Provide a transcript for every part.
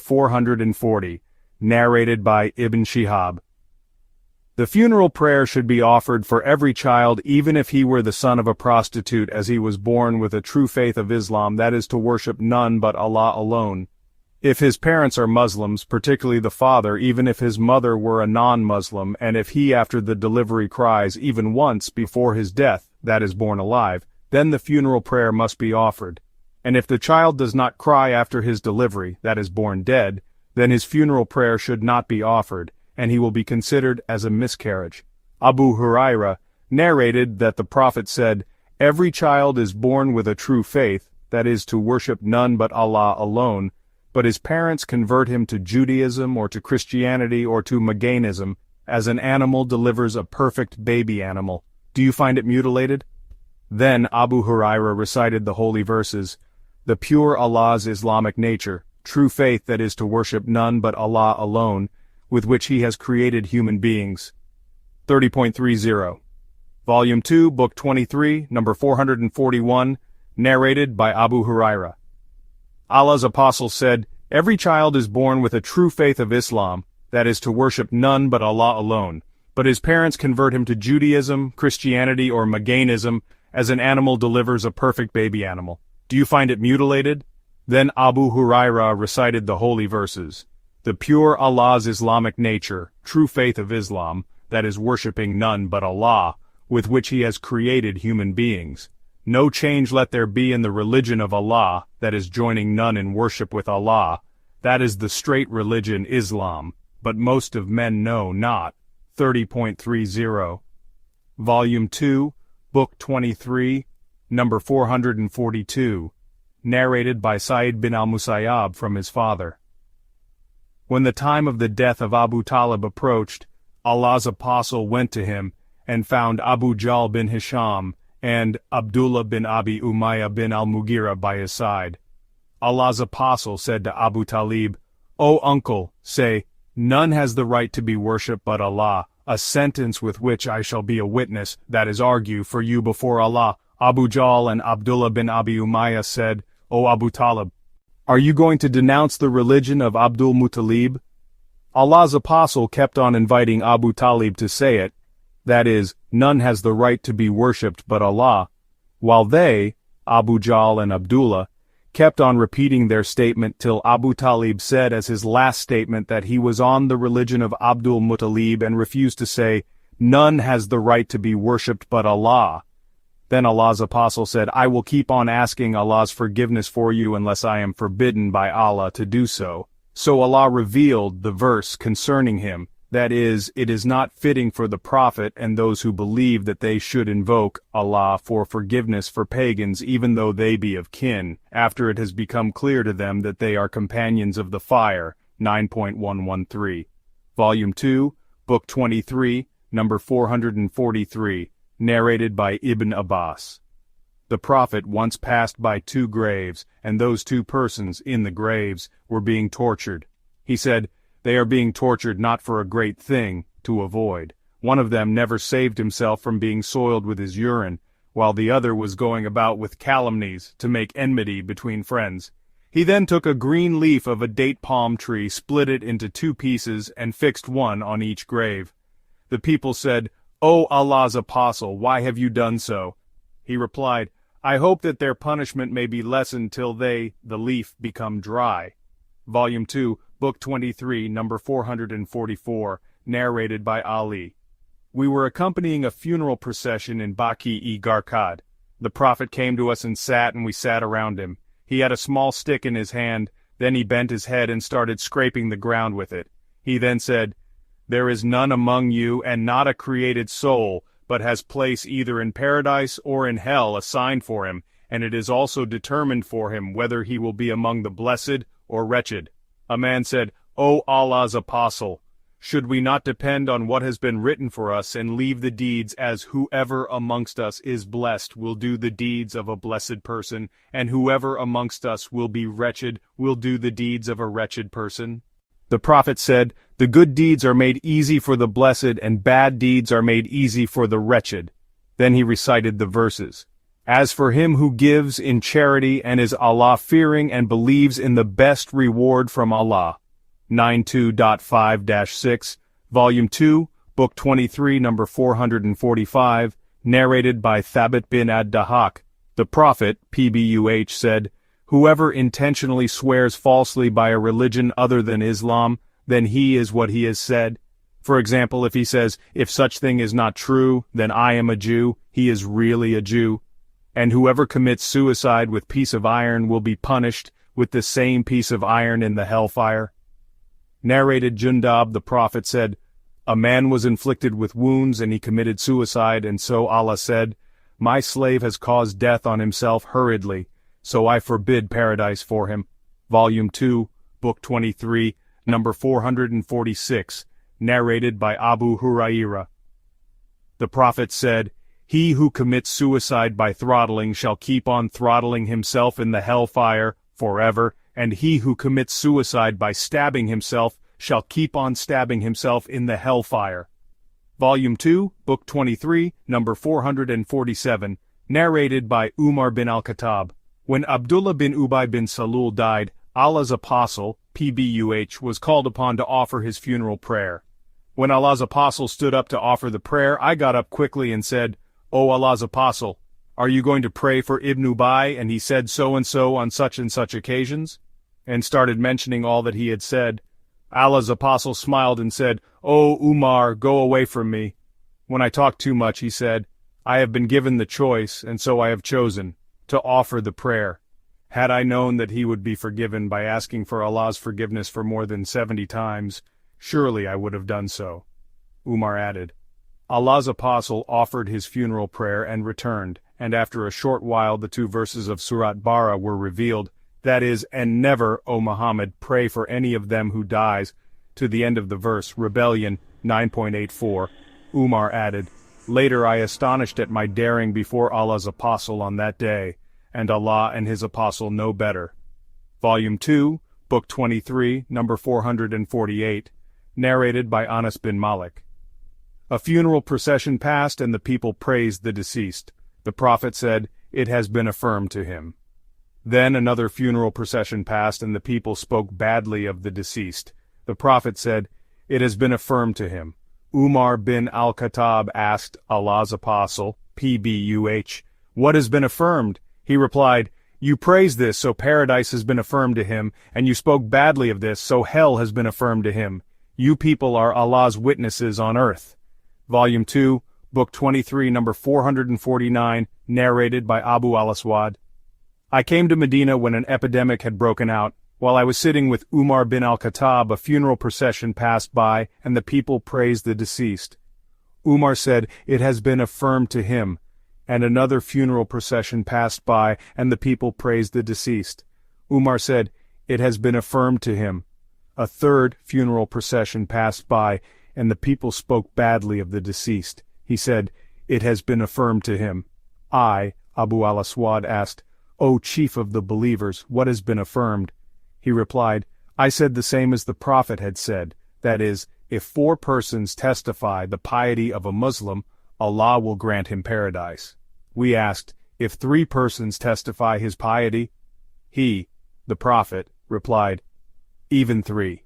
440, narrated by Ibn Shihab. The funeral prayer should be offered for every child, even if he were the son of a prostitute, as he was born with a true faith of Islam, that is, to worship none but Allah alone. If his parents are Muslims, particularly the father, even if his mother were a non-Muslim, and if he after the delivery cries even once before his death, that is, born alive, then the funeral prayer must be offered. And if the child does not cry after his delivery, that is, born dead, then his funeral prayer should not be offered, and he will be considered as a miscarriage. Abu Hurairah narrated that the Prophet said, "Every child is born with a true faith, that is, to worship none but Allah alone, but his parents convert him to Judaism or to Christianity or to Maganism, as an animal delivers a perfect baby animal. Do you find it mutilated?" Then Abu Hurairah recited the holy verses, "The pure Allah's Islamic nature, true faith that is to worship none but Allah alone, with which he has created human beings." 30.30. Volume 2, Book 23, number 441, narrated by Abu Hurairah. Allah's apostle said, "Every child is born with a true faith of Islam, that is to worship none but Allah alone, but his parents convert him to Judaism, Christianity, or Maganism, as an animal delivers a perfect baby animal. Do you find it mutilated?" Then Abu Hurairah recited the holy verses, "The pure Allah's Islamic nature, true faith of Islam, that is worshipping none but Allah, with which he has created human beings. No change let there be in the religion of Allah, that is joining none in worship with Allah. That is the straight religion Islam, but most of men know not." 30.30. Volume 2, Book 23, number 442, narrated by Sa'id bin al-Musayyab from his father. When the time of the death of Abu Talib approached, Allah's apostle went to him, and found Abu Jahl bin Hisham, and Abdullah bin Abi Umayyah bin al-Mughira by his side. Allah's apostle said to Abu Talib, "O uncle, say, none has the right to be worshipped but Allah, a sentence with which I shall be a witness, that is argue for you before Allah." Abu Jahl and Abdullah bin Abi Umayyah said, "O Abu Talib, are you going to denounce the religion of Abdul Muttalib?" Allah's apostle kept on inviting Abu Talib to say it, that is, none has the right to be worshipped but Allah, while they, Abu Jahl and Abdullah, kept on repeating their statement till Abu Talib said as his last statement that he was on the religion of Abdul Muttalib and refused to say, "None has the right to be worshipped but Allah." Then Allah's apostle said, "I will keep on asking Allah's forgiveness for you unless I am forbidden by Allah to do so." So Allah revealed the verse concerning him, that is, it is not fitting for the Prophet and those who believe that they should invoke Allah for forgiveness for pagans even though they be of kin, after it has become clear to them that they are companions of the fire. 9.113. Volume 2, Book 23, number 443. Narrated by Ibn Abbas. The Prophet once passed by two graves, and those two persons in the graves were being tortured. He said, "They are being tortured not for a great thing to avoid. One of them never saved himself from being soiled with his urine, while the other was going about with calumnies to make enmity between friends. He then took a green leaf of a date palm tree, split it into two pieces, and fixed one on each grave. The people said, 'O Allah's apostle, why have you done so?' He replied, 'I hope that their punishment may be lessened till they, the leaf, become dry.'" Volume 2, Book 23, number 444, narrated by Ali. We were accompanying a funeral procession in Baqi-e-Gharqad. The Prophet came to us and we sat around him. He had a small stick in his hand, then he bent his head and started scraping the ground with it. He then said, "There is none among you, and not a created soul, but has place either in paradise or in hell assigned for him, and it is also determined for him whether he will be among the blessed or wretched." A man said, "O Allah's apostle, should we not depend on what has been written for us and leave the deeds, as whoever amongst us is blessed will do the deeds of a blessed person, and whoever amongst us will be wretched will do the deeds of a wretched person?" The Prophet said, "The good deeds are made easy for the blessed, and bad deeds are made easy for the wretched." Then he recited the verses, As for him who gives in charity and is Allah-fearing and believes in the best reward from Allah. 92.5-6, Volume 2, Book 23, number 445, narrated by Thabit bin ad-Dahak. The Prophet, PBUH, said, "Whoever intentionally swears falsely by a religion other than Islam, then he is what he has said. For example, if he says, if such thing is not true, then I am a Jew, he is really a Jew. And whoever commits suicide with piece of iron will be punished with the same piece of iron in the hellfire." Narrated Jundab, the Prophet said, "A man was inflicted with wounds and he committed suicide, and so Allah said, my slave has caused death on himself hurriedly, so I forbid paradise for him." Volume 2, Book 23, number 446, narrated by Abu Hurairah. The Prophet said, "He who commits suicide by throttling shall keep on throttling himself in the hellfire forever, and he who commits suicide by stabbing himself shall keep on stabbing himself in the hellfire." Volume 2, Book 23, number 447, narrated by Umar bin al-Khattab. When Abdullah bin Ubay bin Salul died, Allah's apostle, PBUH, was called upon to offer his funeral prayer. When Allah's apostle stood up to offer the prayer, I got up quickly and said, "O Allah's apostle, are you going to pray for Ibn Ubay and he said so and so on such and such occasions?" And started mentioning all that he had said. Allah's apostle smiled and said, "O Umar, go away from me. When I talk too much," he said, "I have been given the choice, and so I have chosen to offer the prayer. Had I known that he would be forgiven by asking for Allah's forgiveness for more than 70 times, surely I would have done so." Umar added, Allah's apostle offered his funeral prayer and returned, and after a short while the 2 verses of Surat Bara were revealed, that is, "And never, O Muhammad, pray for any of them who dies," to the end of the verse, Rebellion 9.84. Umar added, "Later I astonished at my daring before Allah's apostle on that day, and Allah and his apostle know better." Volume 2, Book 23, number 448, narrated by Anas bin Malik. A funeral procession passed and the people praised the deceased. The Prophet said, "It has been affirmed to him." Then another funeral procession passed and the people spoke badly of the deceased. The Prophet said, "It has been affirmed to him." Umar bin al-Khattab asked Allah's apostle, PBUH, "What has been affirmed?" He replied, "You praise this, so paradise has been affirmed to him, and you spoke badly of this, so hell has been affirmed to him. You people are Allah's witnesses on earth." Volume 2, Book 23, number 449, narrated by Abu al-Aswad. I came to Medina when an epidemic had broken out. While I was sitting with Umar bin al-Khattab, a funeral procession passed by, and the people praised the deceased. Umar said, "It has been affirmed to him." And another funeral procession passed by, and the people praised the deceased. Umar said, "It has been affirmed to him." A third funeral procession passed by, and the people spoke badly of the deceased. He said, "It has been affirmed to him." I, Abu al-Aswad, asked, "O chief of the believers, what has been affirmed?" He replied, "I said the same as the Prophet had said, that is, if 4 persons testify the piety of a Muslim, Allah will grant him paradise." We asked, "If 3 persons testify his piety?" He, the Prophet, replied, "Even 3."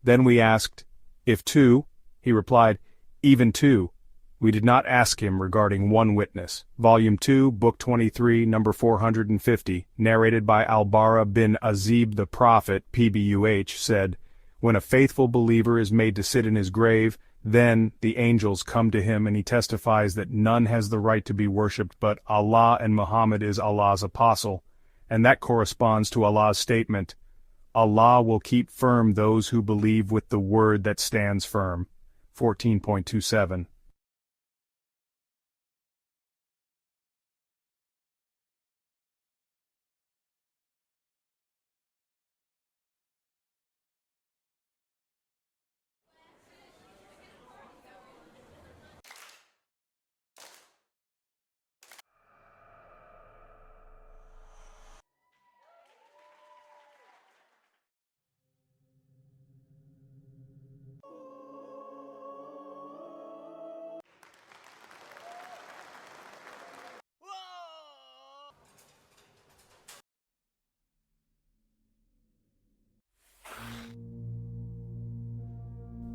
Then we asked, "If 2?" He replied, "Even 2." We did not ask him regarding 1 witness. Volume 2, Book 23, number 450, narrated by Al-Bara bin Azib. The Prophet, PBUH, said, "When a faithful believer is made to sit in his grave, then the angels come to him and he testifies that none has the right to be worshipped but Allah and Muhammad is Allah's apostle, and that corresponds to Allah's statement, Allah will keep firm those who believe with the word that stands firm." 14.27.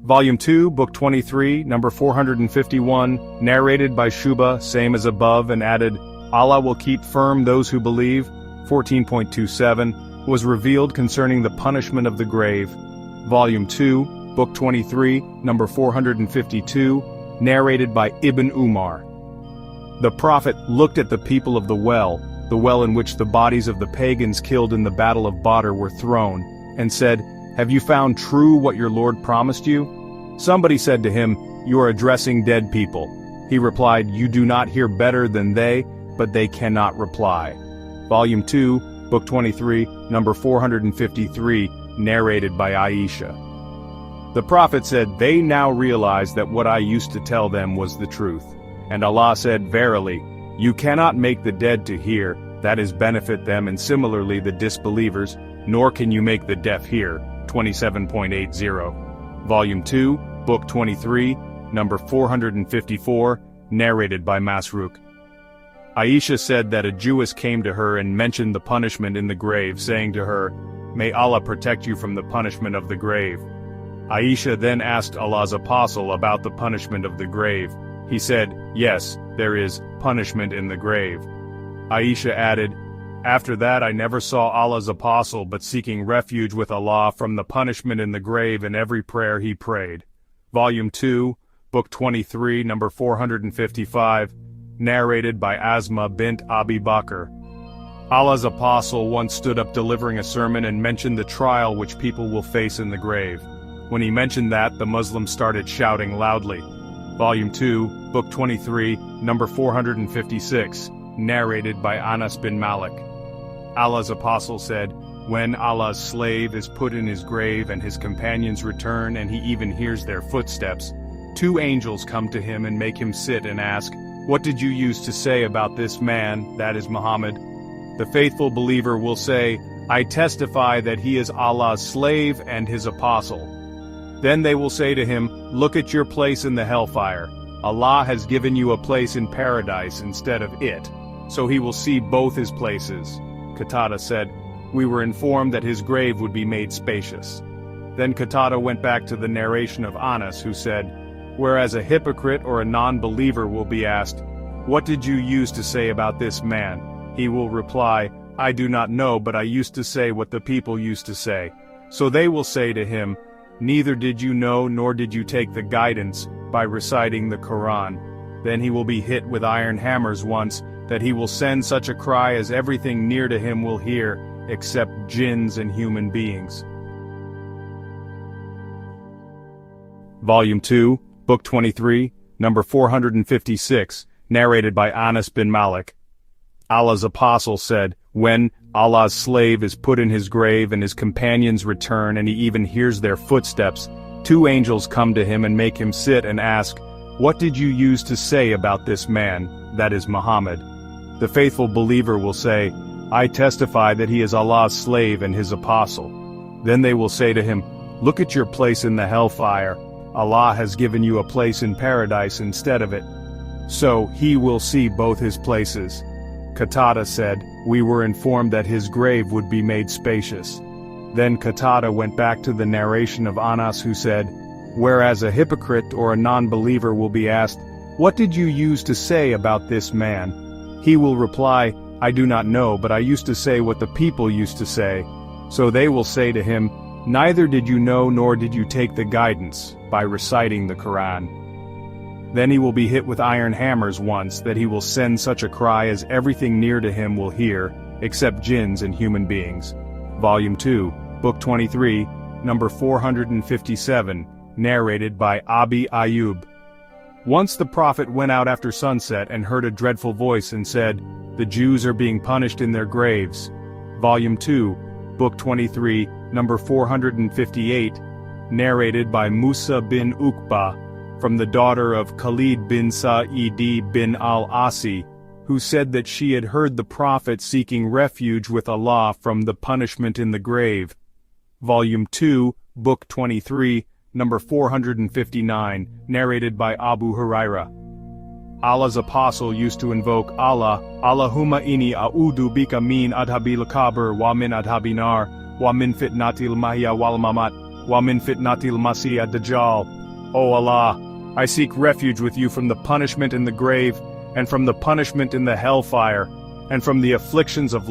Volume 2, Book 23, number 451, narrated by Shuba, same as above, and added, Allah will keep firm those who believe, 14.27, was revealed concerning the punishment of the grave. Volume 2, Book 23, number 452, narrated by Ibn Umar. The Prophet looked at the people of the well in which the bodies of the pagans killed in the Battle of Badr were thrown, and said, Have you found true what your Lord promised you? Somebody said to him, You are addressing dead people. He replied, You do not hear better than they, but they cannot reply. Volume 2, Book 23, number 453, narrated by Aisha. The Prophet said, They now realize that what I used to tell them was the truth. And Allah said, Verily, you cannot make the dead to hear, that is benefit them, and similarly the disbelievers, nor can you make the deaf hear. 27.80. Volume 2, Book 23, number 454, narrated by Masruq. Aisha said that a Jewess came to her and mentioned the punishment in the grave, saying to her, May Allah protect you from the punishment of the grave. Aisha then asked Allah's apostle about the punishment of the grave. He said, Yes, there is punishment in the grave. Aisha added, After that I never saw Allah's apostle but seeking refuge with Allah from the punishment in the grave in every prayer he prayed. Volume 2, Book 23, number 455, narrated by Asma bint Abi Bakr. Allah's apostle once stood up delivering a sermon and mentioned the trial which people will face in the grave. When he mentioned that, the Muslims started shouting loudly. Volume 2, Book 23, number 456, narrated by Anas bin Malik. Allah's apostle said, When Allah's slave is put in his grave and his companions return and he even hears their footsteps, two angels come to him and make him sit and ask, What did you use to say about this man, that is Muhammad? The faithful believer will say, I testify that he is Allah's slave and his apostle. Then they will say to him, Look at your place in the hellfire. Allah has given you a place in paradise instead of it. So he will see both his places. Qatada said, We were informed that his grave would be made spacious. Then Qatada went back to the narration of Anas, who said, Whereas a hypocrite or a non-believer will be asked, What did you use to say about this man? He will reply, I do not know, but I used to say what the people used to say. So they will say to him, Neither did you know nor did you take the guidance by reciting the Quran. Then he will be hit with iron hammers once, that he will send such a cry as everything near to him will hear, except jinns and human beings. Volume 2, Book 23, number 456, narrated by Anas bin Malik. Allah's apostle said, When Allah's slave is put in his grave and his companions return and he even hears their footsteps, two angels come to him and make him sit and ask, What did you use to say about this man, that is Muhammad? The faithful believer will say, I testify that he is Allah's slave and his apostle. Then they will say to him, Look at your place in the hellfire. Allah has given you a place in paradise instead of it. So he will see both his places. Qatada said, We were informed that his grave would be made spacious. Then Qatada went back to the narration of Anas, who said, Whereas a hypocrite or a non-believer will be asked, What did you use to say about this man? He will reply, I do not know, but I used to say what the people used to say. So they will say to him, Neither did you know nor did you take the guidance by reciting the Quran. Then he will be hit with iron hammers once, that he will send such a cry as everything near to him will hear, except jinns and human beings. Volume 2, Book 23, number 457, narrated by Abi Ayyub. Once the Prophet went out after sunset and heard a dreadful voice and said, The Jews are being punished in their graves. Volume 2, Book 23, number 458, narrated by Musa bin Uqba, from the daughter of Khalid bin Sa'idi bin al-Asi, who said that she had heard the Prophet seeking refuge with Allah from the punishment in the grave. Volume 2, Book 23, number 459, narrated by Abu Huraira. Allah's apostle used to invoke Allah, Allahumma inni a'udhu bika min adhabil qabr wa min adhabin nar wa min fitnatil mahya wal mamat wa min fitnatil masih ad-dajjal. O Allah, I seek refuge with you from the punishment in the grave, and from the punishment in the hellfire, and from the afflictions of